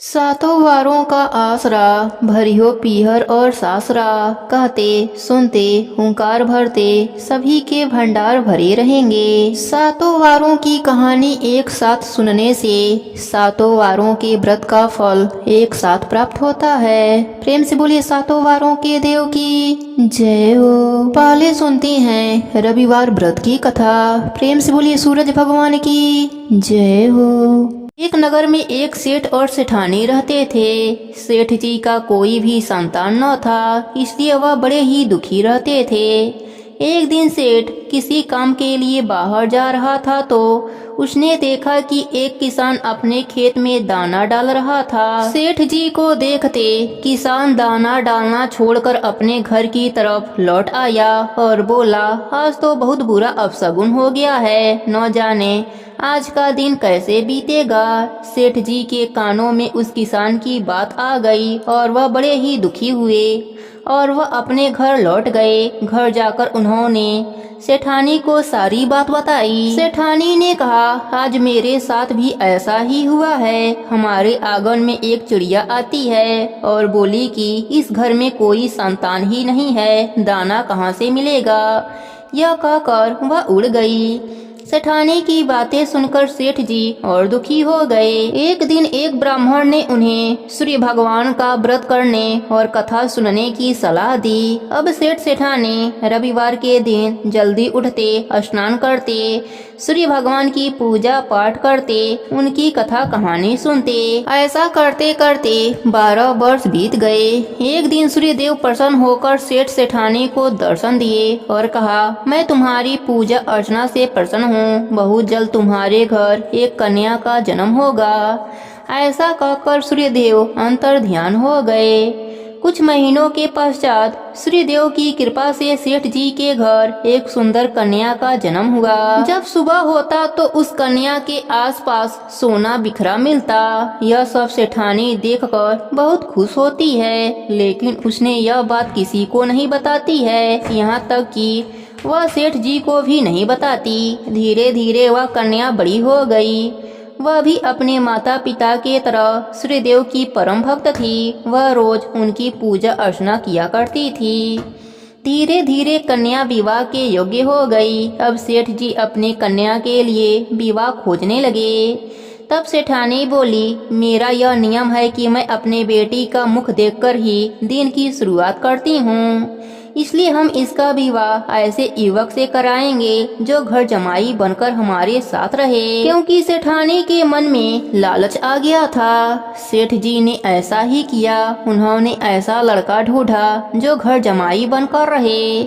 सातों वारों का आसरा भरियो पीहर और सासरा। कहते सुनते हुंकार भरते सभी के भंडार भरे रहेंगे। सातों वारों की कहानी एक साथ सुनने से सातों वारों के व्रत का फल एक साथ प्राप्त होता है। प्रेम से बोलिए सातों वारों के देव की जय हो। पहले सुनते हैं रविवार व्रत की कथा। प्रेम से बोलिए सूरज भगवान की जय हो। एक नगर में एक सेठ और सेठानी रहते थे। सेठ जी का कोई भी संतान न था, इसलिए वह बड़े ही दुखी रहते थे। एक दिन सेठ किसी काम के लिए बाहर जा रहा था तो उसने देखा कि एक किसान अपने खेत में दाना डाल रहा था। सेठ जी को देखते किसान दाना डालना छोड़कर अपने घर की तरफ लौट आया और बोला, आज तो बहुत बुरा अपशगुन हो गया है, न जाने आज का दिन कैसे बीतेगा। सेठ जी के कानों में उस किसान की बात आ गई और वह बड़े ही दुखी हुए और वह अपने घर लौट गए। घर जाकर उन्होंने सेठानी को सारी बात बताई। सेठानी ने कहा, आज मेरे साथ भी ऐसा ही हुआ है। हमारे आंगन में एक चिड़िया आती है और बोली कि इस घर में कोई संतान ही नहीं है, दाना कहाँ से मिलेगा। यह कहकर वह उड़ गई। सेठानी की बातें सुनकर सेठ जी और दुखी हो गए। एक दिन एक ब्राह्मण ने उन्हें सूर्य भगवान का व्रत करने और कथा सुनने की सलाह दी। अब सेठ सेठानी रविवार के दिन जल्दी उठते, स्नान करते, सूर्य भगवान की पूजा पाठ करते, उनकी कथा कहानी सुनते। ऐसा करते करते 12 वर्ष बीत गए। एक दिन सूर्य देव प्रसन्न होकर सेठ सेठानी को दर्शन दिए और कहा, मैं तुम्हारी पूजा अर्चना से प्रसन्न हूँ। बहुत जल्द तुम्हारे घर एक कन्या का जन्म होगा। ऐसा कहकर सूर्यदेव अंतर ध्यान हो गए। कुछ महीनों के पश्चात सूर्यदेव की कृपा से सेठ जी के घर एक सुंदर कन्या का जन्म हुआ। जब सुबह होता तो उस कन्या के आसपास सोना बिखरा मिलता। यह सब सेठानी देखकर बहुत खुश होती है, लेकिन उसने यह बात किसी को नहीं बताती है, यहाँ तक कि वह सेठ जी को भी नहीं बताती। धीरे धीरे वह कन्या बड़ी हो गई। वह भी अपने माता पिता के तरह सूर्यदेव की परम भक्त थी। वह रोज उनकी पूजा अर्चना किया करती थी। धीरे धीरे कन्या विवाह के योग्य हो गई। अब सेठ जी अपने कन्या के लिए विवाह खोजने लगे। तब सेठानी बोली, मेरा यह नियम है कि मैं अपने बेटी का मुख देखकर ही दिन की शुरुआत करती हूँ, इसलिए हम इसका विवाह ऐसे युवक से कराएंगे जो घर जमाई बनकर हमारे साथ रहे। क्योंकि सेठानी के मन में लालच आ गया था। सेठ जी ने ऐसा ही किया। उन्होंने ऐसा लड़का ढूंढा जो घर जमाई बनकर रहे।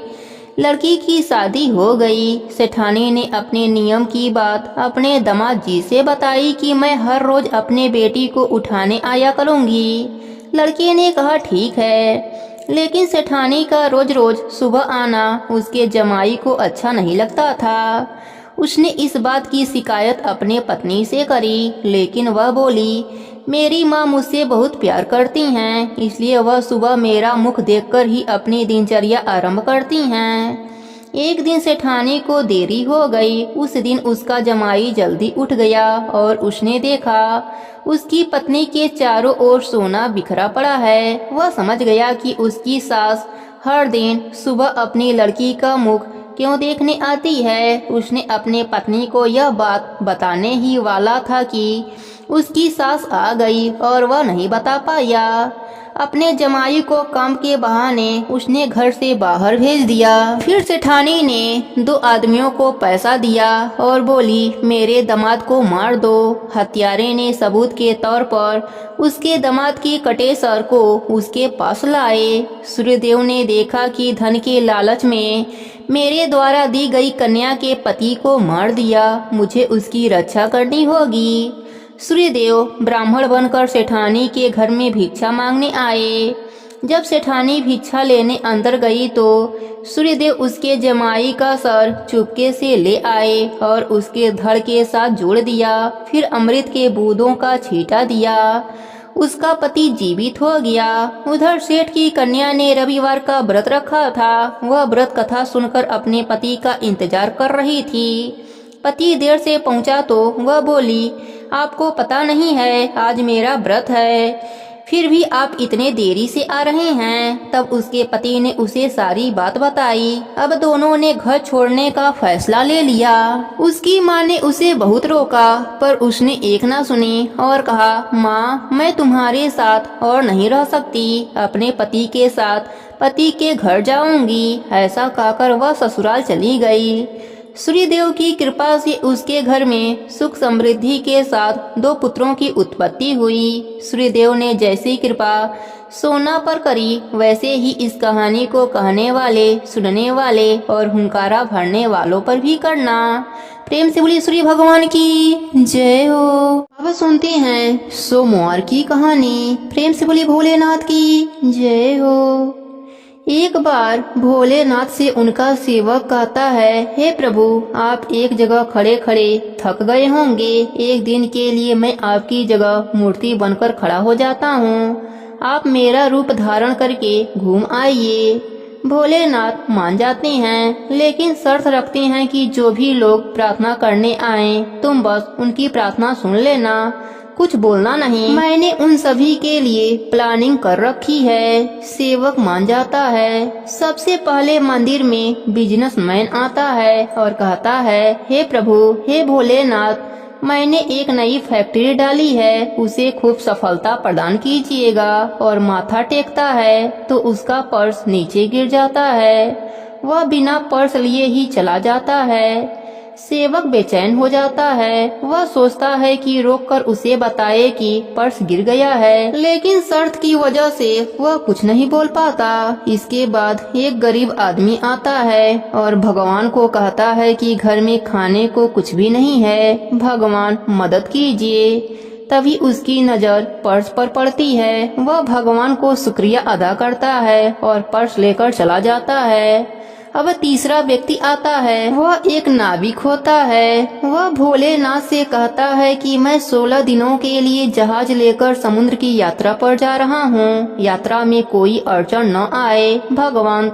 लड़की की शादी हो गई। सेठानी ने अपने नियम की बात अपने दामाद जी से बताई कि मैं हर रोज अपने बेटी को उठाने आया करूंगी। लड़के ने कहा, ठीक है, लेकिन सेठानी का रोज रोज सुबह आना उसके जमाई को अच्छा नहीं लगता था। उसने इस बात की शिकायत अपने पत्नी से करी, लेकिन वह बोली, मेरी माँ मुझसे बहुत प्यार करती हैं, इसलिए वह सुबह मेरा मुख देखकर ही अपनी दिनचर्या आरंभ करती हैं। एक दिन सेठानी को देरी हो गई। उस दिन उसका जमाई जल्दी उठ गया और उसने देखा उसकी पत्नी के चारों ओर सोना बिखरा पड़ा है। वह समझ गया कि उसकी सास हर दिन सुबह अपनी लड़की का मुख क्यों देखने आती है। उसने अपने पत्नी को यह बात बताने ही वाला था कि उसकी सास आ गई और वह नहीं बता पाया। अपने जमाई को काम के बहाने उसने घर से बाहर भेज दिया। फिर सेठानी ने 2 आदमियों को पैसा दिया और बोली, मेरे दामाद को मार दो। हत्यारे ने सबूत के तौर पर उसके दामाद के कटे सर को उसके पास लाए। सूर्यदेव ने देखा कि धन के लालच में मेरे द्वारा दी गई कन्या के पति को मार दिया। मुझे उसकी रक्षा करनी होगी। सूर्यदेव ब्राह्मण बनकर सेठानी के घर में भिक्षा मांगने आए। जब सेठानी भिक्षा लेने अंदर गई तो सूर्यदेव उसके जमाई का सर चुपके से ले आए और उसके धड़ के साथ जोड़ दिया। फिर अमृत के बूंदों का छींटा दिया। उसका पति जीवित हो गया। उधर सेठ की कन्या ने रविवार का व्रत रखा था। वह व्रत कथा सुनकर अपने पति का इंतजार कर रही थी। पति देर से पहुंचा तो वह बोली, आपको पता नहीं है आज मेरा व्रत है, फिर भी आप इतने देरी से आ रहे हैं। तब उसके पति ने उसे सारी बात बताई। अब दोनों ने घर छोड़ने का फैसला ले लिया। उसकी माँ ने उसे बहुत रोका, पर उसने एक ना सुनी और कहा, माँ मैं तुम्हारे साथ और नहीं रह सकती, अपने पति के साथ पति के घर जाऊंगी। ऐसा कहकर वह ससुराल चली गई। सूर्यदेव की कृपा से उसके घर में सुख समृद्धि के साथ 2 पुत्रों की उत्पत्ति हुई। सूर्यदेव ने जैसी कृपा सोना पर करी, वैसे ही इस कहानी को कहने वाले, सुनने वाले और हुंकारा भरने वालों पर भी करना। प्रेम से बोलिए सूर्य भगवान की जय हो। अब सुनते हैं सोमवार की कहानी। प्रेम से बोलिए भोलेनाथ की जय हो। एक बार भोलेनाथ से उनका सेवक कहता है, हे प्रभु, आप एक जगह खड़े खड़े थक गए होंगे, एक दिन के लिए मैं आपकी जगह मूर्ति बनकर खड़ा हो जाता हूँ, आप मेरा रूप धारण करके घूम आइए। भोलेनाथ मान जाते हैं, लेकिन शर्त रखते हैं कि जो भी लोग प्रार्थना करने आए, तुम बस उनकी प्रार्थना सुन लेना, कुछ बोलना नहीं। मैंने उन सभी के लिए प्लानिंग कर रखी है। सेवक मान जाता है। सबसे पहले मंदिर में बिजनेसमैन आता है और कहता है, हे प्रभु, हे भोलेनाथ, मैंने एक नई फैक्ट्री डाली है, उसे खूब सफलता प्रदान कीजिएगा। और माथा टेकता है तो उसका पर्स नीचे गिर जाता है। वह बिना पर्स लिए ही चला जाता है। सेवक बेचैन हो जाता है। वह सोचता है कि रोककर उसे बताए कि पर्स गिर गया है, लेकिन शर्त की वजह से वह कुछ नहीं बोल पाता। इसके बाद एक गरीब आदमी आता है और भगवान को कहता है कि घर में खाने को कुछ भी नहीं है, भगवान मदद कीजिए। तभी उसकी नजर पर्स पर पड़ती है। वह भगवान को शुक्रिया अदा करता है और पर्स लेकर चला जाता है। अब तीसरा व्यक्ति आता है। वह एक नाविक होता है। वह भोलेनाथ से कहता है कि मैं 16 दिनों के लिए जहाज लेकर समुद्र की यात्रा पर जा रहा हूँ, यात्रा में कोई अड़चन न आए, भगवान।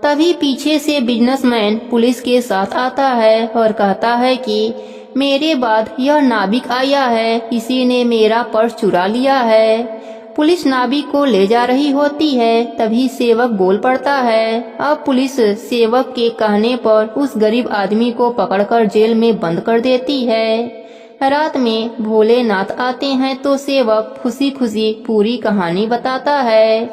तभी पीछे से बिजनेसमैन पुलिस के साथ आता है और कहता है कि मेरे बाद यह नाविक आया है, इसी ने मेरा पर्स चुरा लिया है। पुलिस नाविक को ले जा रही होती है। तभी सेवक बोल पड़ता है। अब पुलिस सेवक के कहने पर उस गरीब आदमी को पकड़कर जेल में बंद कर देती है। रात में भोलेनाथ आते हैं तो सेवक खुशी खुशी पूरी कहानी बताता है।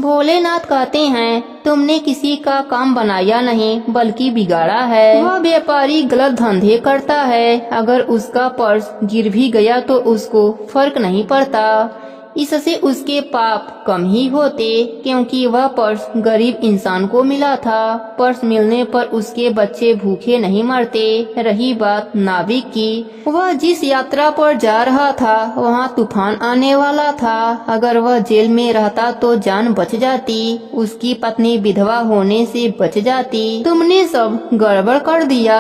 भोलेनाथ कहते हैं, तुमने किसी का काम बनाया नहीं बल्कि बिगाड़ा है। वह व्यापारी गलत धंधे करता है, अगर उसका पर्स गिर भी गया तो उसको फर्क नहीं पड़ता, इससे उसके पाप कम ही होते, क्योंकि वह पर्स गरीब इंसान को मिला था। पर्स मिलने पर उसके बच्चे भूखे नहीं मरते। रही बात नाविक की, वह जिस यात्रा पर जा रहा था वहाँ तूफान आने वाला था। अगर वह जेल में रहता तो जान बच जाती, उसकी पत्नी विधवा होने से बच जाती। तुमने सब गड़बड़ कर दिया।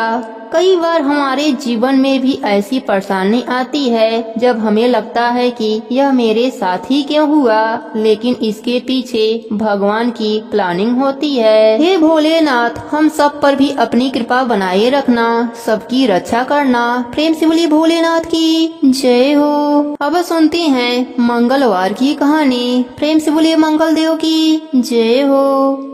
कई बार हमारे जीवन में भी ऐसी परेशानी आती है जब हमें लगता है कि यह मेरे साथ ही क्यों हुआ, लेकिन इसके पीछे भगवान की प्लानिंग होती है। हे भोलेनाथ, हम सब पर भी अपनी कृपा बनाए रखना, सबकी रक्षा करना। प्रेम से बोलिए भोलेनाथ की जय हो। अब सुनते हैं मंगलवार की कहानी। प्रेम से बोलिए मंगल देव की जय हो।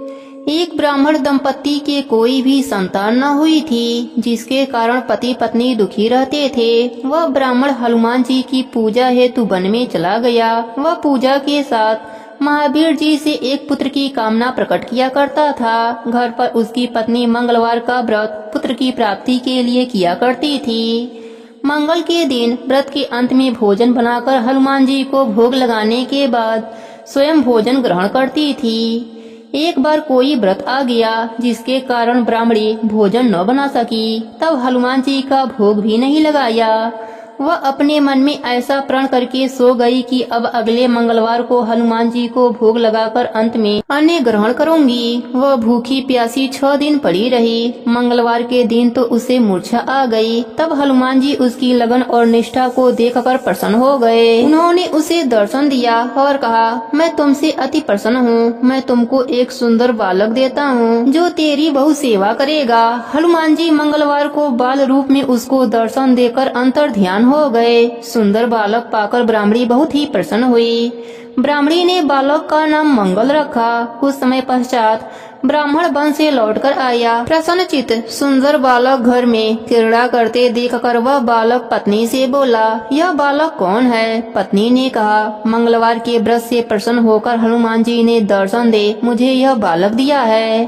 एक ब्राह्मण दंपत्ति के कोई भी संतान न हुई थी, जिसके कारण पति पत्नी दुखी रहते थे। वह ब्राह्मण हनुमान जी की पूजा हेतु वन में चला गया। वह पूजा के साथ महावीर जी से एक पुत्र की कामना प्रकट किया करता था। घर पर उसकी पत्नी मंगलवार का व्रत पुत्र की प्राप्ति के लिए किया करती थी। मंगल के दिन व्रत के अंत में भोजन बनाकर हनुमान जी को भोग लगाने के बाद स्वयं भोजन ग्रहण करती थी। एक बार कोई व्रत आ गया जिसके कारण ब्राह्मणी भोजन न बना सकी। तब हनुमान जी का भोग भी नहीं लगाया। वह अपने मन में ऐसा प्रण करके सो गई कि अब अगले मंगलवार को हनुमान जी को भोग लगाकर अंत में अन्न ग्रहण करूंगी। वह भूखी प्यासी 6 दिन पड़ी रही। मंगलवार के दिन तो उसे मूर्छा आ गई। तब हनुमान जी उसकी लगन और निष्ठा को देखकर प्रसन्न हो गए। उन्होंने उसे दर्शन दिया और कहा, मैं तुमसे अति प्रसन्न हूँ। मैं तुमको एक सुंदर बालक देता हूँ जो तेरी बहु सेवा करेगा। हनुमान जी मंगलवार को बाल रूप में उसको दर्शन देकर अंतर ध्यान हो गए। सुंदर बालक पाकर ब्राह्मणी बहुत ही प्रसन्न हुई। ब्राह्मणी ने बालक का नाम मंगल रखा। कुछ समय पश्चात ब्राह्मण वन से लौटकर आया। प्रसन्नचित सुंदर बालक घर में क्रीड़ा करते देखकर वह बालक पत्नी से बोला, यह बालक कौन है? पत्नी ने कहा, मंगलवार के व्रत से प्रसन्न होकर हनुमान जी ने दर्शन दे मुझे यह बालक दिया है।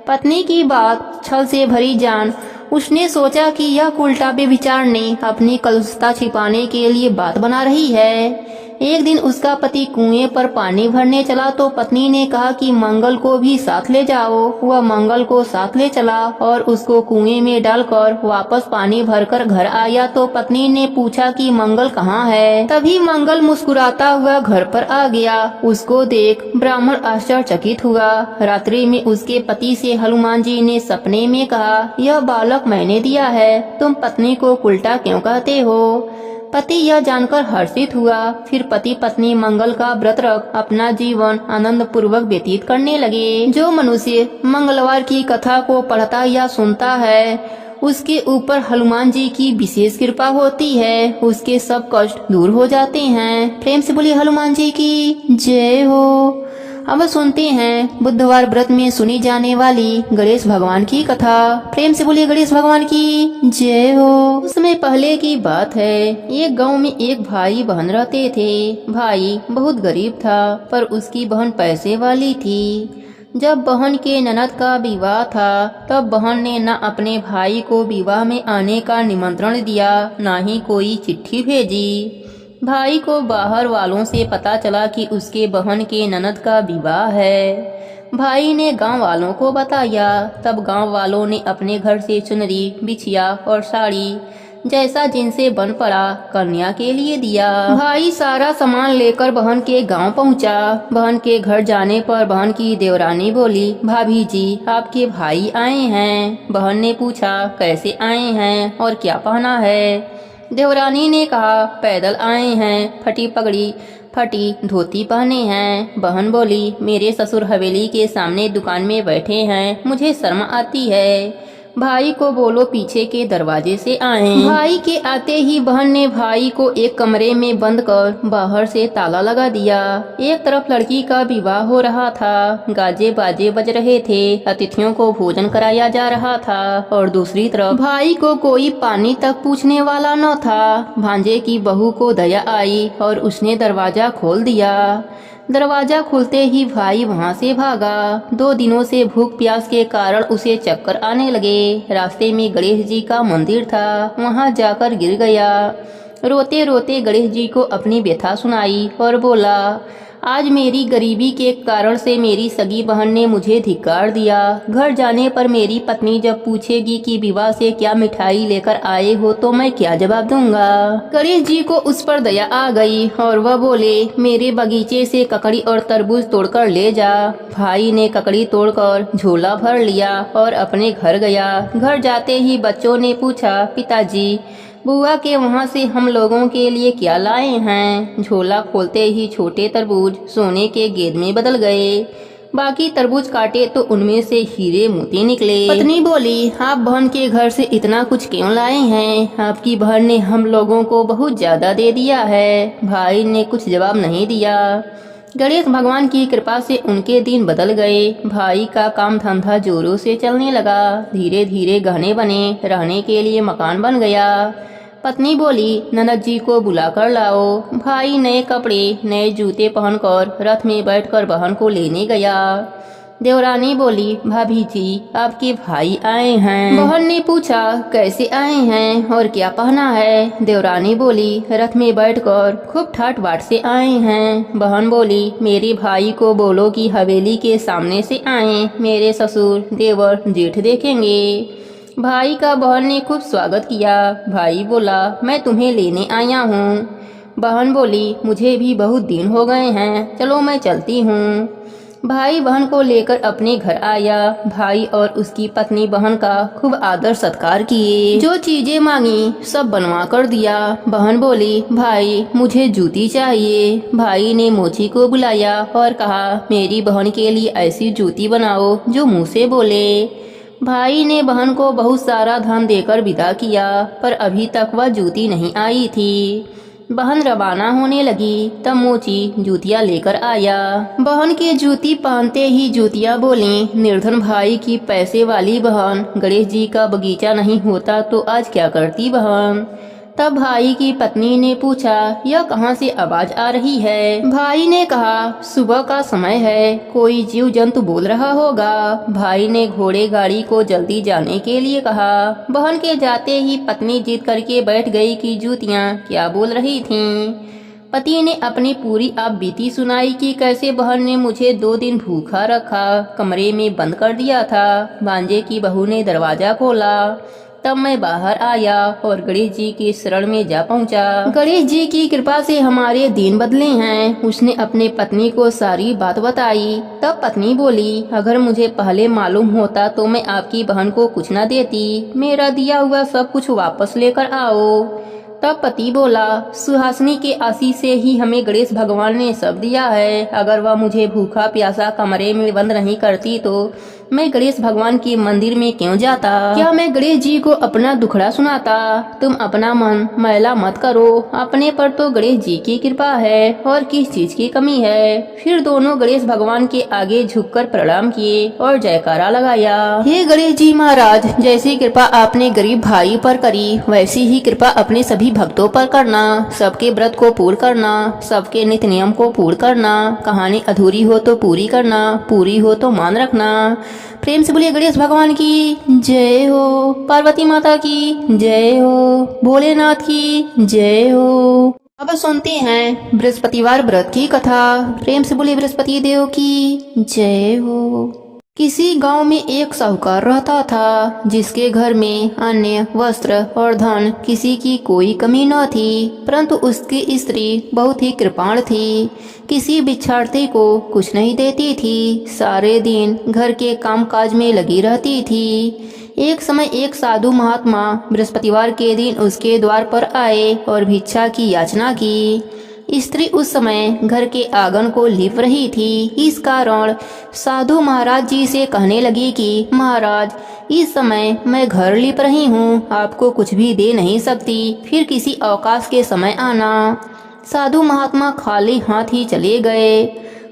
पत्नी की बात छल से भरी जान उसने सोचा कि यह उल्टा व्यभिचारिणी अपनी कलुषता छिपाने के लिए बात बना रही है। एक दिन उसका पति कुएं पर पानी भरने चला तो पत्नी ने कहा कि मंगल को भी साथ ले जाओ। वह मंगल को साथ ले चला और उसको कुएं में डालकर वापस पानी भरकर घर आया तो पत्नी ने पूछा कि मंगल कहाँ है। तभी मंगल मुस्कुराता हुआ घर पर आ गया। उसको देख ब्राह्मण आश्चर्यचकित हुआ। रात्रि में उसके पति से हनुमान जी ने सपने में कहा, यह बालक मैंने दिया है, तुम पत्नी को उल्टा क्यों कहते हो? पति यह जानकर हर्षित हुआ। फिर पति पत्नी मंगल का व्रत रख अपना जीवन आनंद पूर्वक व्यतीत करने लगे। जो मनुष्य मंगलवार की कथा को पढ़ता या सुनता है उसके ऊपर हनुमान जी की विशेष कृपा होती है। उसके सब कष्ट दूर हो जाते हैं। प्रेम से बोलिए हनुमान जी की जय हो। अब सुनते हैं बुधवार व्रत में सुनी जाने वाली गणेश भगवान की कथा। प्रेम से बोलिए गणेश भगवान की जय हो। उस समय पहले की बात है। एक गांव में एक भाई बहन रहते थे। भाई बहुत गरीब था पर उसकी बहन पैसे वाली थी। जब बहन के ननद का विवाह था तब बहन ने न अपने भाई को विवाह में आने का निमंत्रण दिया न ही कोई चिट्ठी भेजी। भाई को बाहर वालों से पता चला कि उसके बहन के ननद का विवाह है। भाई ने गांव वालों को बताया। तब गांव वालों ने अपने घर से चुनरी, बिछिया और साड़ी जैसा जिनसे बन पड़ा कन्या के लिए दिया। भाई सारा सामान लेकर बहन के गांव पहुंचा। बहन के घर जाने पर बहन की देवरानी बोली, भाभी जी आपके भाई आए हैं। बहन ने पूछा, कैसे आए हैं और क्या पहना है? देवरानी ने कहा, पैदल आए हैं, फटी पगड़ी फटी धोती पहने हैं। बहन बोली, मेरे ससुर हवेली के सामने दुकान में बैठे हैं, मुझे शर्म आती है। भाई को बोलो पीछे के दरवाजे से आए। भाई के आते ही बहन ने भाई को एक कमरे में बंद कर बाहर से ताला लगा दिया। एक तरफ लड़की का विवाह हो रहा था, गाजे बाजे बज रहे थे, अतिथियों को भोजन कराया जा रहा था और दूसरी तरफ भाई को कोई पानी तक पूछने वाला न था। भांजे की बहू को दया आई और उसने दरवाजा खोल दिया। दरवाजा खुलते ही भाई वहां से भागा। 2 दिनों से भूख प्यास के कारण उसे चक्कर आने लगे। रास्ते में गणेश जी का मंदिर था, वहां जाकर गिर गया। रोते रोते गणेश जी को अपनी व्यथा सुनाई और बोला, आज मेरी गरीबी के कारण से मेरी सगी बहन ने मुझे धिक्कार दिया। घर जाने पर मेरी पत्नी जब पूछेगी कि विवाह से क्या मिठाई लेकर आए हो तो मैं क्या जवाब दूंगा। गणेश जी को उस पर दया आ गई और वह बोले, मेरे बगीचे से ककड़ी और तरबूज तोड़कर ले जा। भाई ने ककड़ी तोड़कर झोला भर लिया और अपने घर गया। घर जाते ही बच्चों ने पूछा, पिताजी बुआ के वहाँ से हम लोगों के लिए क्या लाए हैं? झोला खोलते ही छोटे तरबूज सोने के गेंद में बदल गए। बाकी तरबूज काटे तो उनमें से हीरे मोती निकले। पत्नी बोली, आप बहन के घर से इतना कुछ क्यों लाए हैं? आपकी बहन ने हम लोगों को बहुत ज्यादा दे दिया है। भाई ने कुछ जवाब नहीं दिया। गणेश भगवान की कृपा से उनके दिन बदल गए। भाई का काम धंधा जोरों से चलने लगा। धीरे धीरे गहने बने, रहने के लिए मकान बन गया। पत्नी बोली, ननद जी को बुलाकर लाओ। भाई नए कपड़े नए जूते पहनकर रथ में बैठकर बहन को लेने गया। देवरानी बोली, भाभी जी आपके भाई आए हैं। बहन ने पूछा, कैसे आए हैं और क्या पहना है? देवरानी बोली, रथ में बैठकर खूब ठाट बाट से आए हैं। बहन बोली, मेरे भाई को बोलो कि हवेली के सामने से आए, मेरे ससुर देवर जेठ देखेंगे। भाई का बहन ने खूब स्वागत किया। भाई बोला, मैं तुम्हें लेने आया हूँ। बहन बोली, मुझे भी बहुत दिन हो गए हैं, चलो मैं चलती हूँ। भाई बहन को लेकर अपने घर आया। भाई और उसकी पत्नी बहन का खूब आदर सत्कार किए। जो चीजें मांगी सब बनवा कर दिया। बहन बोली, भाई मुझे जूती चाहिए। भाई ने मोची को बुलाया और कहा, मेरी बहन के लिए ऐसी जूती बनाओ जो मुंह से बोले। भाई ने बहन को बहुत सारा धन देकर विदा किया, पर अभी तक वह जूती नहीं आई थी। बहन रवाना होने लगी, तब मोची जूतियाँ लेकर आया। बहन के जूती पहनते ही जूतियाँ बोली, निर्धन भाई की पैसे वाली बहन, गणेश जी का बगीचा नहीं होता तो आज क्या करती बहन। तब भाई की पत्नी ने पूछा, यह कहाँ से आवाज आ रही है। भाई ने कहा, सुबह का समय है, कोई जीव जंतु बोल रहा होगा। भाई ने घोड़े गाड़ी को जल्दी जाने के लिए कहा। बहन के जाते ही पत्नी जिद करके बैठ गई कि जूतियाँ क्या बोल रही थीं। पति ने अपनी पूरी आप बीती सुनाई कि कैसे बहन ने मुझे 2 दिन भूखा रखा, कमरे में बंद कर दिया था। भांजे की बहू ने दरवाजा खोला, तब मैं बाहर आया और गणेश जी की शरण में जा पहुंचा। गणेश जी की कृपा से हमारे दिन बदले हैं। उसने अपने पत्नी को सारी बात बताई। तब पत्नी बोली, अगर मुझे पहले मालूम होता तो मैं आपकी बहन को कुछ न देती। मेरा दिया हुआ सब कुछ वापस लेकर आओ। तब पति बोला, सुहासिनी के आशीष से ही हमें गणेश भगवान ने सब दिया है। अगर वह मुझे भूखा प्यासा कमरे में बंद नहीं करती तो मैं गणेश भगवान के मंदिर में क्यों जाता। क्या मैं गणेश जी को अपना दुखड़ा सुनाता। तुम अपना मन मैला मत करो, अपने पर तो गणेश जी की कृपा है और किस चीज की कमी है। फिर दोनों गणेश भगवान के आगे झुककर प्रणाम किए और जयकारा लगाया। हे गणेश जी महाराज, जैसी कृपा आपने गरीब भाई पर करी, वैसी ही कृपा अपने सभी भक्तों पर करना। सबके व्रत को पूर्ण करना, सबके नित्य नियम को पूर्ण करना। कहानी अधूरी हो तो पूरी करना, पूरी हो तो मान रखना। प्रेम से बोलिए गणेश भगवान की जय हो, पार्वती माता की जय हो, भोलेनाथ की जय हो। अब सुनते हैं बृहस्पतिवार व्रत की कथा। प्रेम से बोलिए बृहस्पति देव की जय हो। किसी गांव में एक साहूकार रहता था, जिसके घर में अन्न, वस्त्र और धन किसी की कोई कमी न थी, परंतु उसकी स्त्री बहुत ही कृपाण थी। किसी बिछाड़ते को कुछ नहीं देती थी, सारे दिन घर के कामकाज में लगी रहती थी। एक समय एक साधु महात्मा बृहस्पतिवार के दिन उसके द्वार पर आए और भिक्षा की याचना की। स्त्री उस समय घर के आंगन को लीप रही थी। इस कारण साधु महाराज जी से कहने लगी कि महाराज, इस समय मैं घर लीप रही हूँ, आपको कुछ भी दे नहीं सकती, फिर किसी अवकाश के समय आना। साधु महात्मा खाली हाथ ही चले गए।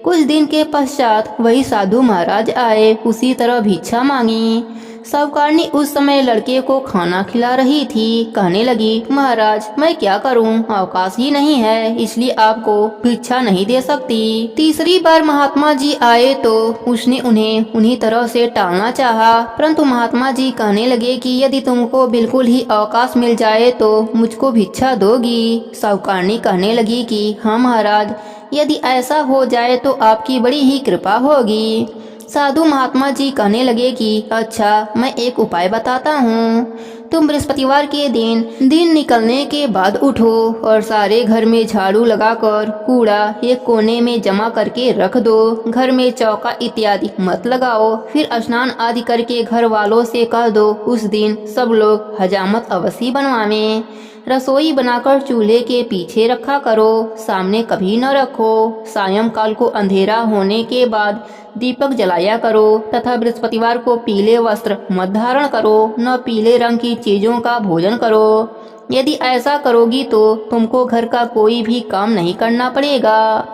कुछ दिन के पश्चात वही साधु महाराज आए, उसी तरह भिक्षा मांगी। साहूकारनी उस समय लड़के को खाना खिला रही थी। कहने लगी, महाराज मैं क्या करूं, अवकाश ही नहीं है, इसलिए आपको भिक्षा नहीं दे सकती। तीसरी बार महात्मा जी आए तो उसने उन्हें उन्हीं तरह से टालना चाहा, परंतु महात्मा जी कहने लगे कि यदि तुमको बिल्कुल ही अवकाश मिल जाए तो मुझको भिक्षा दोगी। साहूकारनी कहने लगी कि हाँ महाराज, यदि ऐसा हो जाए तो आपकी बड़ी ही कृपा होगी। साधु महात्मा जी कहने लगे कि अच्छा, मैं एक उपाय बताता हूँ। तुम बृहस्पतिवार के दिन निकलने के बाद उठो और सारे घर में झाड़ू लगाकर कूड़ा एक कोने में जमा करके रख दो। घर में चौका इत्यादि मत लगाओ। फिर स्नान आदि करके घर वालों से कह दो उस दिन सब लोग हजामत अवश्य बनवावें। रसोई बनाकर चूल्हे के पीछे रखा करो, सामने कभी न रखो। सायंकाल को अंधेरा होने के बाद दीपक जलाया करो तथा बृहस्पतिवार को पीले वस्त्र मत धारण करो, न पीले रंग की चीजों का भोजन करो। यदि ऐसा करोगी तो तुमको घर का कोई भी काम नहीं करना पड़ेगा।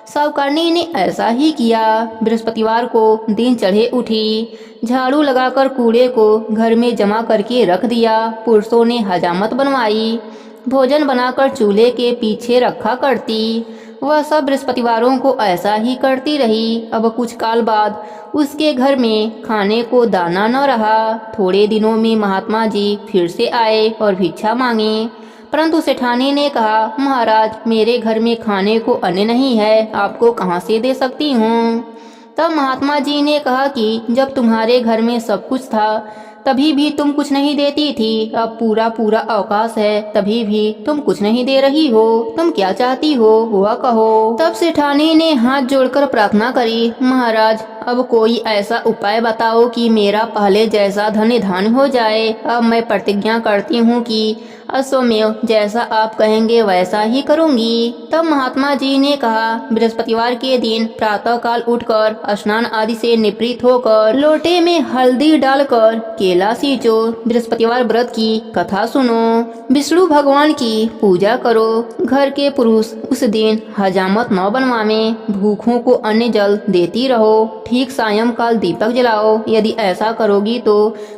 साहूकारनी ने ऐसा ही किया। बृहस्पतिवार को दिन चढ़े उठी, झाड़ू लगाकर कूड़े को घर में जमा करके रख दिया। पुरुषों ने हजामत बनवाई, भोजन बनाकर चूल्हे के पीछे रखा करती। वह सब बृहस्पतिवारों को ऐसा ही करती रही। अब कुछ काल बाद उसके घर में खाने को दाना न रहा। थोड़े दिनों में महात्मा जी फिर से आए और भिक्षा मांगी, परंतु सेठानी ने कहा, महाराज मेरे घर में खाने को अन्न नहीं है, आपको कहाँ से दे सकती हूँ। तब महात्मा जी ने कहा कि जब तुम्हारे घर में सब कुछ था तभी भी तुम कुछ नहीं देती थी, अब पूरा पूरा अवकाश है तभी भी तुम कुछ नहीं दे रही हो। तुम क्या चाहती हो वह कहो। तब सेठानी ने हाथ जोड़कर प्रार्थना करी, महाराज अब कोई ऐसा उपाय बताओ कि मेरा पहले जैसा धन धान हो जाए। अब मैं प्रतिज्ञा करती हूँ कि अश्वमेव जैसा आप कहेंगे वैसा ही करूँगी। तब महात्मा जी ने कहा, बृहस्पतिवार के दिन प्रातः काल उठकर स्नान आदि से निवृत्त होकर लोटे में हल्दी डालकर केला सींचो, बृहस्पतिवार व्रत की कथा सुनो, विष्णु भगवान की पूजा करो। घर के पुरुष उस दिन हजामत न बनवावे, भूखों को अन्न जल देती रहो, ठीक सायंकाल दीपक जलाओ। यदि ऐसा करोगी तो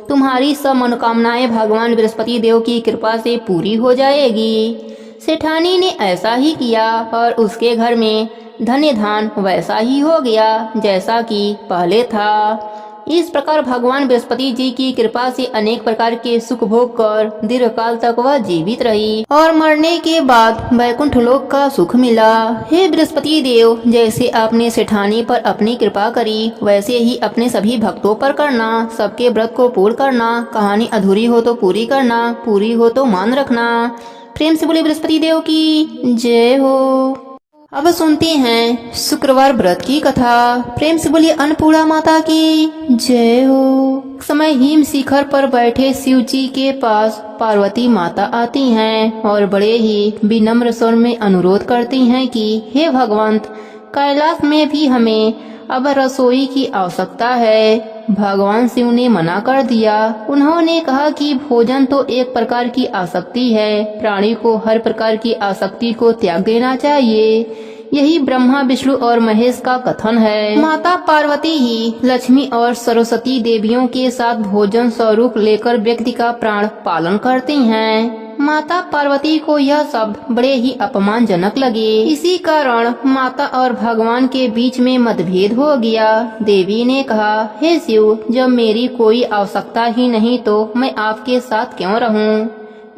तुम्हारी सब मनोकामनाएं भगवान बृहस्पति देव की कृपा से पूरी हो जाएगी। सेठानी ने ऐसा ही किया और उसके घर में धन्य धान वैसा ही हो गया जैसा कि पहले था। इस प्रकार भगवान बृहस्पति जी की कृपा से अनेक प्रकार के सुख भोग कर दीर्घ काल तक वह जीवित रही और मरने के बाद वैकुंठ लोक का सुख मिला। हे बृहस्पति देव, जैसे आपने सेठानी पर अपनी कृपा करी वैसे ही अपने सभी भक्तों पर करना। सबके व्रत को पूर्ण करना, कहानी अधूरी हो तो पूरी करना, पूरी हो तो मान रखना। प्रेम से बोले बृहस्पति देव की जय हो। अब सुनते हैं शुक्रवार व्रत की कथा। प्रेम से बोलिए अन्नपूर्णा माता की जय हो। समय हिम शिखर पर बैठे शिव जी के पास पार्वती माता आती हैं और बड़े ही विनम्र स्वर में अनुरोध करती हैं कि हे भगवंत, कैलाश में भी हमें अब रसोई की आवश्यकता है। भगवान शिव ने मना कर दिया। उन्होंने कहा कि भोजन तो एक प्रकार की आसक्ति है, प्राणी को हर प्रकार की आसक्ति को त्याग देना चाहिए। यही ब्रह्मा विष्णु और महेश का कथन है। माता पार्वती ही लक्ष्मी और सरस्वती देवियों के साथ भोजन स्वरूप लेकर व्यक्ति का प्राण पालन करती हैं। माता पार्वती को यह शब्द बड़े ही अपमानजनक लगे। इसी कारण माता और भगवान के बीच में मतभेद हो गया। देवी ने कहा, हे शिव, जब मेरी कोई आवश्यकता ही नहीं तो मैं आपके साथ क्यों रहूं?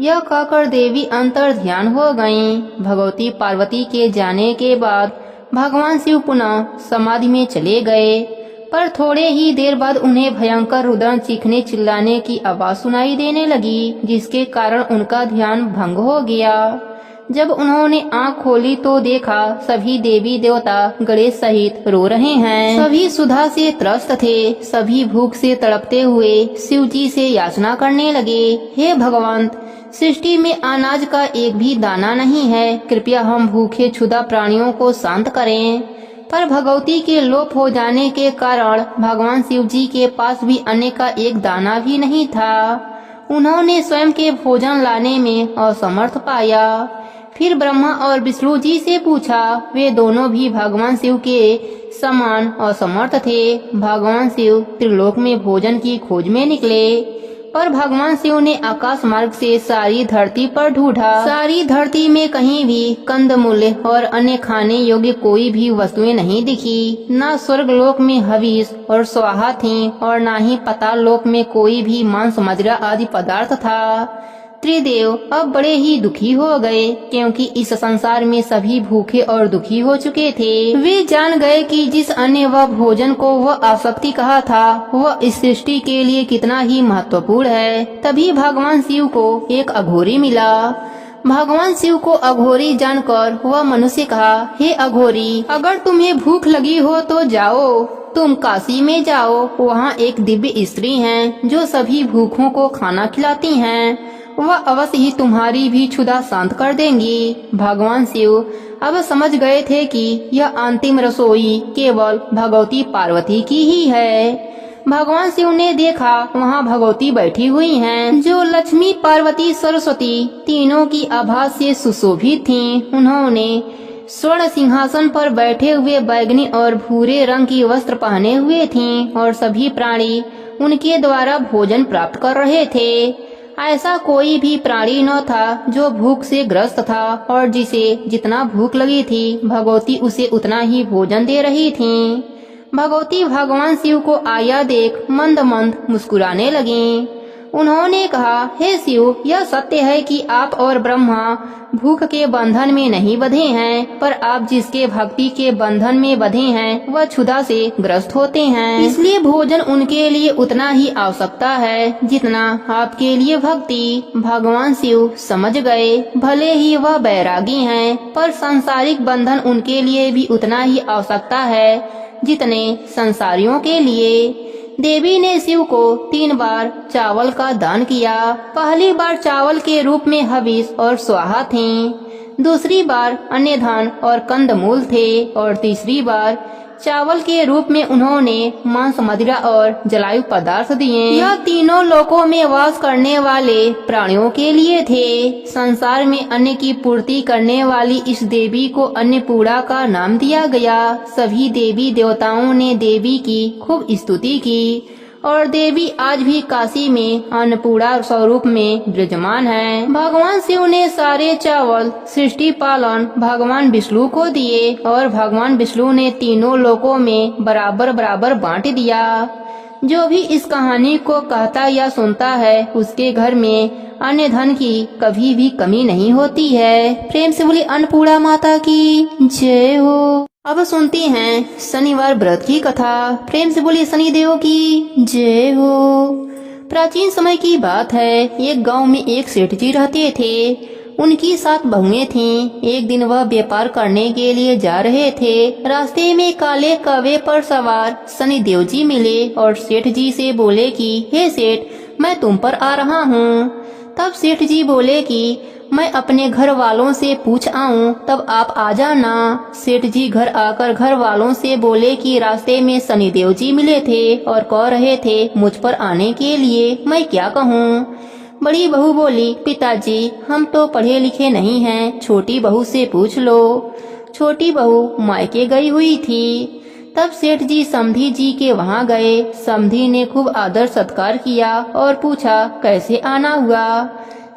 यह कहकर देवी अंतर ध्यान हो गयीं। भगवती पार्वती के जाने के बाद भगवान शिव पुनः समाधि में चले गए, पर थोड़े ही देर बाद उन्हें भयंकर रुदन चीखने चिल्लाने की आवाज सुनाई देने लगी, जिसके कारण उनका ध्यान भंग हो गया। जब उन्होंने आंख खोली तो देखा सभी देवी देवता गणेश सहित रो रहे हैं। सभी सुधा से त्रस्त थे। सभी भूख से तड़पते हुए शिव जी से याचना करने लगे, हे भगवंत, सृष्टि में अनाज का एक भी दाना नहीं है, कृपया हम भूखे क्षुधा प्राणियों को शांत करें। पर भगवती के लोप हो जाने के कारण भगवान शिव जी के पास भी अन्न का एक दाना भी नहीं था। उन्होंने स्वयं के भोजन लाने में असमर्थ पाया। फिर ब्रह्मा और विष्णु जी से पूछा। वे दोनों भी भगवान शिव के समान असमर्थ थे। भगवान शिव त्रिलोक में भोजन की खोज में निकले, पर भगवान शिव ने आकाश मार्ग से सारी धरती पर ढूंढा। सारी धरती में कहीं भी कंदमूल और अन्य खाने योग्य कोई भी वस्तुएं नहीं दिखी। न स्वर्ग लोक में हविष और स्वाहा थी और न ही पाताल लोक में कोई भी मांस मदिरा आदि पदार्थ था। त्रिदेव अब बड़े ही दुखी हो गए, क्योंकि इस संसार में सभी भूखे और दुखी हो चुके थे। वे जान गए कि जिस अन्य व भोजन को वह आसक्ति कहा था वह इस सृष्टि के लिए कितना ही महत्वपूर्ण है। तभी भगवान शिव को एक अघोरी मिला। भगवान शिव को अघोरी जानकर वह मनुष्य कहा, हे अघोरी, अगर तुम्हें भूख लगी हो तो जाओ, तुम काशी में जाओ। वहाँ एक दिव्य स्त्री है जो सभी भूखों को खाना खिलाती हैं। वह अवश्य ही तुम्हारी भी क्षुधा शांत कर देंगी। भगवान शिव अब समझ गए थे कि यह अंतिम रसोई केवल भगवती पार्वती की ही है। भगवान शिव ने देखा वहाँ भगवती बैठी हुई हैं, जो लक्ष्मी पार्वती सरस्वती तीनों की आभा से सुशोभित थीं। उन्होंने स्वर्ण सिंहासन पर बैठे हुए बैगनी और भूरे रंग की वस्त्र पहने हुए थीं और सभी प्राणी उनके द्वारा भोजन प्राप्त कर रहे थे। ऐसा कोई भी प्राणी न था जो भूख से ग्रस्त था और जिसे जितना भूख लगी थी भगवती उसे उतना ही भोजन दे रही थीं। भगवती भगवान शिव को आया देख मंद मंद मुस्कुराने लगीं। उन्होंने कहा, हे शिव, यह सत्य है कि आप और ब्रह्मा भूख के बंधन में नहीं बंधे हैं, पर आप जिसके भक्ति के बंधन में बंधे हैं वह क्षुधा से ग्रस्त होते हैं। इसलिए भोजन उनके लिए उतना ही आवश्यकता है जितना आपके लिए भक्ति। भगवान शिव समझ गए, भले ही वह बैरागी हैं, पर सांसारिक बंधन उनके लिए भी उतना ही आवश्यकता है जितने संसारियों के लिए। देवी ने शिव को 3 बार चावल का दान किया। पहली बार चावल के रूप में हविष और स्वाहा थे, दूसरी बार अन्य धन और कंदमूल थे, और तीसरी बार चावल के रूप में उन्होंने मांस, मदिरा और जलायु पदार्थ दिए। यह तीनों लोकों में वास करने वाले प्राणियों के लिए थे। संसार में अन्न की पूर्ति करने वाली इस देवी को अन्नपूर्णा का नाम दिया गया। सभी देवी देवताओं ने देवी की खूब स्तुति की, और देवी आज भी काशी में अन्नपूर्णा स्वरूप में विराजमान है। भगवान शिव ने सारे चावल सृष्टि पालन भगवान विष्णु को दिए, और भगवान विष्णु ने तीनों लोकों में बराबर बराबर बांट दिया। जो भी इस कहानी को कहता या सुनता है उसके घर में अन्य धन की कभी भी कमी नहीं होती है। प्रेम से बोली अन्नपूर्णा माता की जय हो। अब सुनते हैं शनिवार व्रत की कथा। प्रेम से बोली शनिदेव की जय हो। प्राचीन समय की बात है, एक गांव में एक सेठ जी रहते थे। उनकी 7 बहुएं थीं। एक दिन वह व्यापार करने के लिए जा रहे थे। रास्ते में काले कौवे पर सवार शनिदेव जी मिले और सेठ जी से बोले कि हे सेठ, मैं तुम पर आ रहा हूँ। तब सेठ जी बोले कि मैं अपने घर वालों से पूछ आऊं, तब आप आ जाना। सेठ जी घर आकर घर वालों से बोले कि रास्ते में शनिदेव जी मिले थे और कह रहे थे मुझ पर आने के लिए, मैं क्या कहूँ। बड़ी बहू बोली, पिताजी हम तो पढ़े लिखे नहीं हैं, छोटी बहू से पूछ लो। छोटी बहू मायके गई हुई थी। तब सेठ जी समधी जी के वहाँ गए। समधी ने खूब आदर सत्कार किया और पूछा कैसे आना हुआ।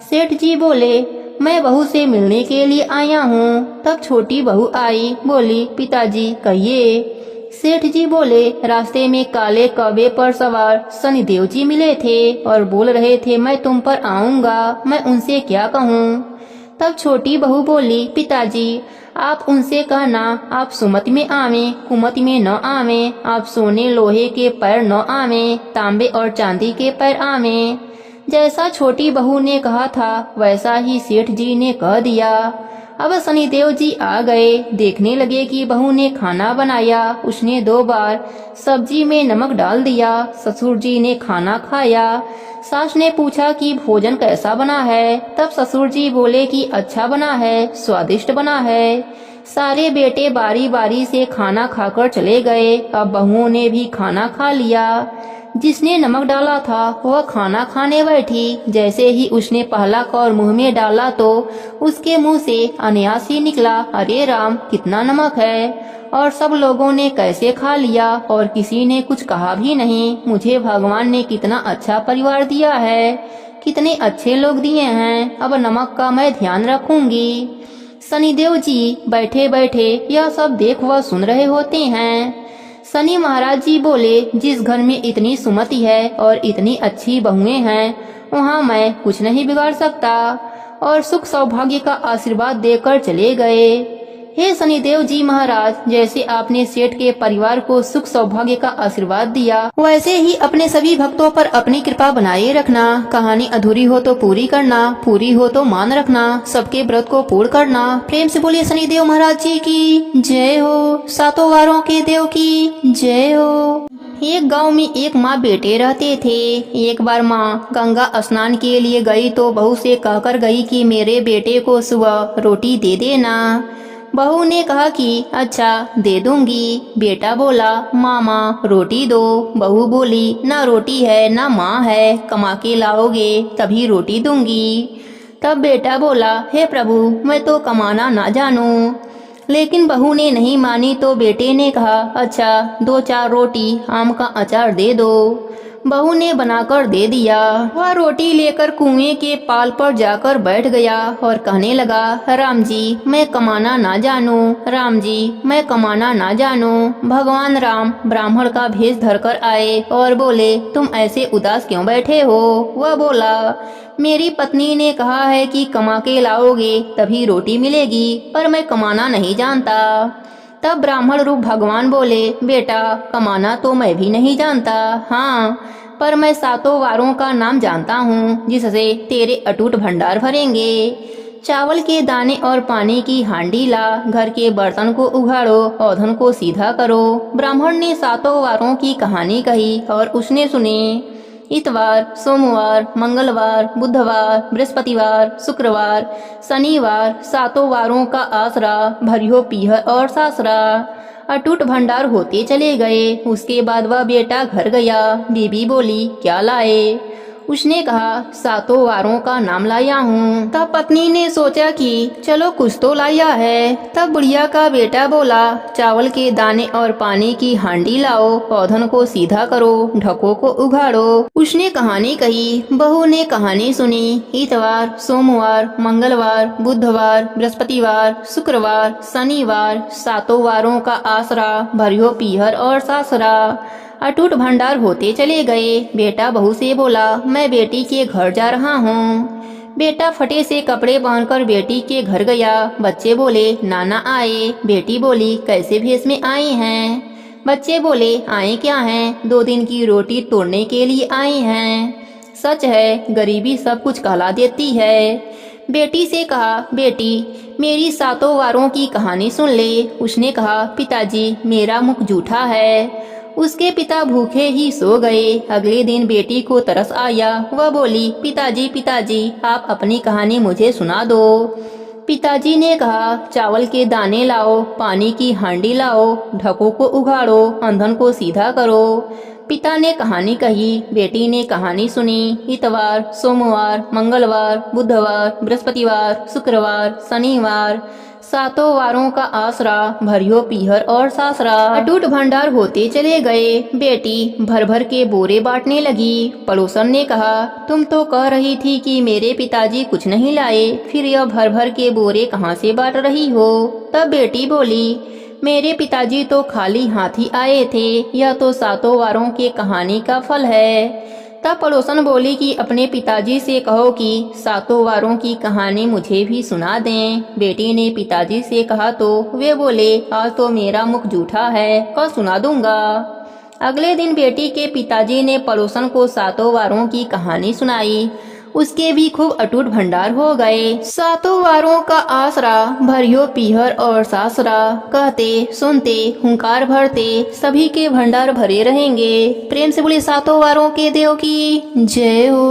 सेठ जी बोले, मैं बहू से मिलने के लिए आया हूँ। तब छोटी बहू आई, बोली, पिताजी कहिए। सेठ जी बोले, रास्ते में काले कौवे पर सवार शनिदेव जी मिले थे और बोल रहे थे मैं तुम पर आऊंगा, मैं उनसे क्या कहूँ। तब छोटी बहू बोली, पिताजी आप उनसे कहना आप सुमति में आवे, कुमति में न आवे, आप सोने लोहे के पैर न आवे, तांबे और चांदी के पैर आवे। जैसा छोटी बहू ने कहा था वैसा ही सेठ जी ने कह दिया। अब शनिदेव जी आ गए। देखने लगे कि बहू ने खाना बनाया। उसने 2 बार सब्जी में नमक डाल दिया। ससुर जी ने खाना खाया। सास ने पूछा कि भोजन कैसा बना है। तब ससुर जी बोले कि अच्छा बना है, स्वादिष्ट बना है। सारे बेटे बारी बारी से खाना खाकर चले गए। अब बहुओं ने भी खाना खा लिया। जिसने नमक डाला था वह खाना खाने बैठी। जैसे ही उसने पहला कौर मुंह में डाला तो उसके मुंह से अनायास ही निकला, अरे राम कितना नमक है। और सब लोगों ने कैसे खा लिया और किसी ने कुछ कहा भी नहीं। मुझे भगवान ने कितना अच्छा परिवार दिया है, कितने अच्छे लोग दिए हैं। अब नमक का मैं ध्यान रखूंगी। शनिदेव जी बैठे बैठे यह सब देख व सुन रहे होते हैं। शनि महाराज जी बोले, जिस घर में इतनी सुमति है और इतनी अच्छी बहुएं हैं वहाँ मैं कुछ नहीं बिगाड़ सकता। और सुख सौभाग्य का आशीर्वाद देकर चले गए। हे शनिदेव जी महाराज, जैसे आपने सेठ के परिवार को सुख सौभाग्य का आशीर्वाद दिया वैसे ही अपने सभी भक्तों पर अपनी कृपा बनाए रखना। कहानी अधूरी हो तो पूरी करना, पूरी हो तो मान रखना, सबके व्रत को पूर्ण करना। प्रेम से बोलिए शनिदेव महाराज जी की जय हो। 7 वारों के देव की जय हो। एक गांव में एक माँ बेटे रहते थे। एक बार माँ गंगा स्नान के लिए गई तो बहू से कहकर गई कि मेरे बेटे को सुबह रोटी दे देना। बहू ने कहा कि अच्छा दे दूंगी। बेटा बोला, मामा रोटी दो। बहू बोली, ना रोटी है ना माँ है, कमा के लाओगे तभी रोटी दूंगी। तब बेटा बोला, हे प्रभु मैं तो कमाना ना जानूं। लेकिन बहू ने नहीं मानी तो बेटे ने कहा, अच्छा 2-4 रोटी आम का अचार दे दो। बहू ने बनाकर दे दिया। वह रोटी लेकर कुएं के पाल पर जाकर बैठ गया और कहने लगा, राम जी मैं कमाना ना जानू, राम जी मैं कमाना ना जानू। भगवान राम ब्राह्मण का भेष धरकर आए और बोले, तुम ऐसे उदास क्यों बैठे हो? वह बोला, मेरी पत्नी ने कहा है कि कमा के लाओगे तभी रोटी मिलेगी, पर मैं कमाना नहीं जानता। तब ब्राह्मण रूप भगवान बोले, बेटा कमाना तो मैं भी नहीं जानता, हाँ पर मैं 7 वारों का नाम जानता हूँ जिससे तेरे अटूट भंडार भरेंगे। चावल के दाने और पानी की हांडी ला, घर के बर्तन को उघाड़ो, औधन को सीधा करो। ब्राह्मण ने 7 वारों की कहानी कही और उसने सुनी। इतवार, सोमवार, मंगलवार, बुधवार, बृहस्पतिवार, शुक्रवार, शनिवार 7 वारों का आसरा, भरियो पीहर और सासरा। अटूट भंडार होते चले गए। उसके बाद वह बेटा घर गया। बीबी बोली, क्या लाए? उसने कहा, 7 वारों का नाम लाया हूँ। तब पत्नी ने सोचा कि चलो कुछ तो लाया है। तब बुढ़िया का बेटा बोला, चावल के दाने और पानी की हांडी लाओ, पौधन को सीधा करो, ढकों को उघाड़ो। उसने कहानी कही। बहू ने कहानी सुनी। इतवार, सोमवार, मंगलवार, बुधवार, बृहस्पतिवार, शुक्रवार, शनिवार 7 वारों का आसरा, भरियो पीहर और सासरा। अटूट भंडार होते चले गए। बेटा बहू से बोला, मैं बेटी के घर जा रहा हूँ। बेटा फटे से कपड़े बांधकर बेटी के घर गया। बच्चे बोले, नाना आए। बेटी बोली, कैसे भेष में आए हैं? बच्चे बोले, आए क्या हैं? 2 दिन की रोटी तोड़ने के लिए आए हैं। सच है, गरीबी सब कुछ कहला देती है। बेटी से कहा, बेटी मेरी 7 वारों की कहानी सुन ले। उसने कहा, पिताजी मेरा मुख जूठा है। उसके पिता भूखे ही सो गए। अगले दिन बेटी को तरस आया। वह बोली, पिताजी पिताजी आप अपनी कहानी मुझे सुना दो। पिताजी ने कहा, चावल के दाने लाओ, पानी की हांडी लाओ, ढकों को उघाड़ो, अंधन को सीधा करो। पिता ने कहानी कही। बेटी ने कहानी सुनी। इतवार, सोमवार, मंगलवार, बुधवार, बृहस्पतिवार, शुक्रवार, शनिवार 7 वारों का आसरा, भरियो पीहर और सासरा। अटूट भंडार होते चले गए। बेटी भर भर के बोरे बांटने लगी। पड़ोसन ने कहा, तुम तो कह रही थी कि मेरे पिताजी कुछ नहीं लाए, फिर यह भर भर के बोरे कहाँ से बांट रही हो? तब बेटी बोली, मेरे पिताजी तो खाली हाथ ही आए थे। यह तो 7 वारों के कहानी का फल है। तब पड़ोसन बोली कि अपने पिताजी से कहो कि 7 वारों की कहानी मुझे भी सुना दें। बेटी ने पिताजी से कहा तो वे बोले, आज तो मेरा मुख जूठा है, कल सुना दूंगा। अगले दिन बेटी के पिताजी ने पड़ोसन को 7 वारों की कहानी सुनाई। उसके भी खूब अटूट भंडार हो गए। 7 वारों का आसरा, भरियो पीहर और सासरा। कहते सुनते हुंकार भरते सभी के भंडार भरे रहेंगे। प्रेम से बोले 7 वारों के देव की जय हो।